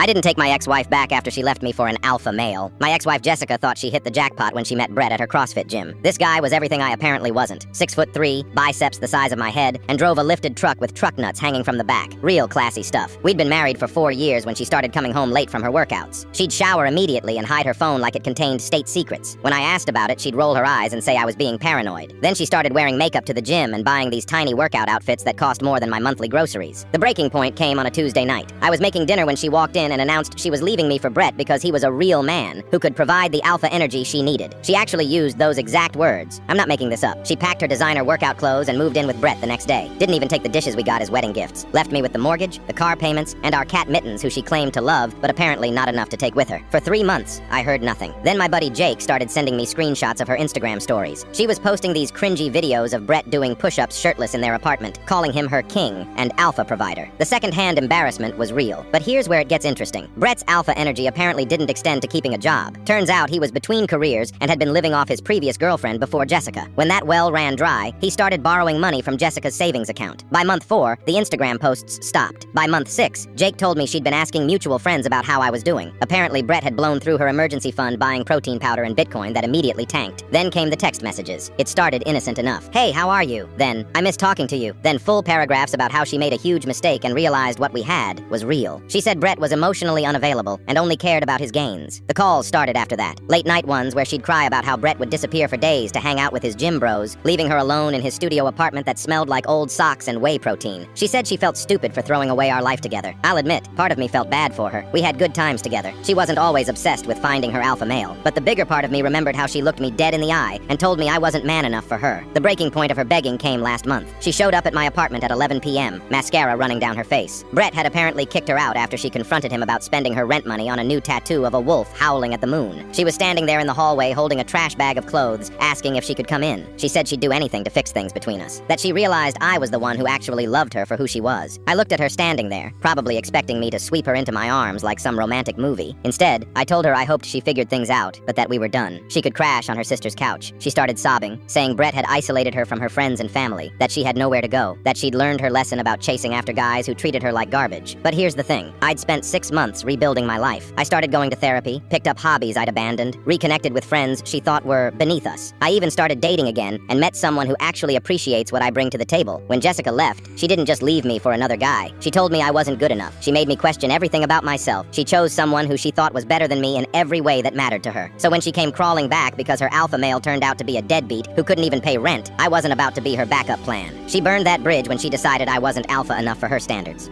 I didn't take my ex-wife back after she left me for an alpha male. My ex-wife Jessica thought she hit the jackpot when she met Brett at her CrossFit gym. This guy was everything I apparently wasn't. 6'3", biceps the size of my head, and drove a lifted truck with truck nuts hanging from the back. Real classy stuff. We'd been married for 4 years when she started coming home late from her workouts. She'd shower immediately and hide her phone like it contained state secrets. When I asked about it, she'd roll her eyes and say I was being paranoid. Then she started wearing makeup to the gym and buying these tiny workout outfits that cost more than my monthly groceries. The breaking point came on a Tuesday night. I was making dinner when she walked in and announced she was leaving me for Brett because he was a real man who could provide the alpha energy she needed. She actually used those exact words. I'm not making this up. She packed her designer workout clothes and moved in with Brett the next day. Didn't even take the dishes we got as wedding gifts. Left me with the mortgage, the car payments, and our cat Mittens, who she claimed to love, but apparently not enough to take with her. For 3 months, I heard nothing. Then my buddy Jake started sending me screenshots of her Instagram stories. She was posting these cringy videos of Brett doing push-ups shirtless in their apartment, calling him her king and alpha provider. The second-hand embarrassment was real. But here's where it gets interesting. Brett's alpha energy apparently didn't extend to keeping a job. Turns out he was between careers and had been living off his previous girlfriend before Jessica. When that well ran dry, he started borrowing money from Jessica's savings account. By month 4, the Instagram posts stopped. By month 6, Jake told me she'd been asking mutual friends about how I was doing. Apparently, Brett had blown through her emergency fund buying protein powder and Bitcoin that immediately tanked. Then came the text messages. It started innocent enough. Hey, how are you? Then, I miss talking to you. Then full paragraphs about how she made a huge mistake and realized what we had was real. She said Brett was emotionally unavailable and only cared about his gains. The calls started after that. Late night ones where she'd cry about how Brett would disappear for days to hang out with his gym bros, leaving her alone in his studio apartment that smelled like old socks and whey protein. She said she felt stupid for throwing away our life together. I'll admit, part of me felt bad for her. We had good times together. She wasn't always obsessed with finding her alpha male, but the bigger part of me remembered how she looked me dead in the eye and told me I wasn't man enough for her. The breaking point of her begging came last month. She showed up at my apartment at 11 p.m., mascara running down her face. Brett had apparently kicked her out after she confronted him about spending her rent money on a new tattoo of a wolf howling at the moon. She was standing there in the hallway holding a trash bag of clothes, asking if she could come in. She said she'd do anything to fix things between us. That she realized I was the one who actually loved her for who she was. I looked at her standing there, probably expecting me to sweep her into my arms like some romantic movie. Instead, I told her I hoped she figured things out, but that we were done. She could crash on her sister's couch. She started sobbing, saying Brett had isolated her from her friends and family, that she had nowhere to go, that she'd learned her lesson about chasing after guys who treated her like garbage. But here's the thing. I'd spent 6 months rebuilding my life. I started going to therapy, picked up hobbies I'd abandoned, reconnected with friends she thought were beneath us. I even started dating again and met someone who actually appreciates what I bring to the table. When Jessica left, she didn't just leave me for another guy. She told me I wasn't good enough. She made me question everything about myself. She chose someone who she thought was better than me in every way that mattered to her. So when she came crawling back because her alpha male turned out to be a deadbeat who couldn't even pay rent, I wasn't about to be her backup plan. She burned that bridge when she decided I wasn't alpha enough for her standards.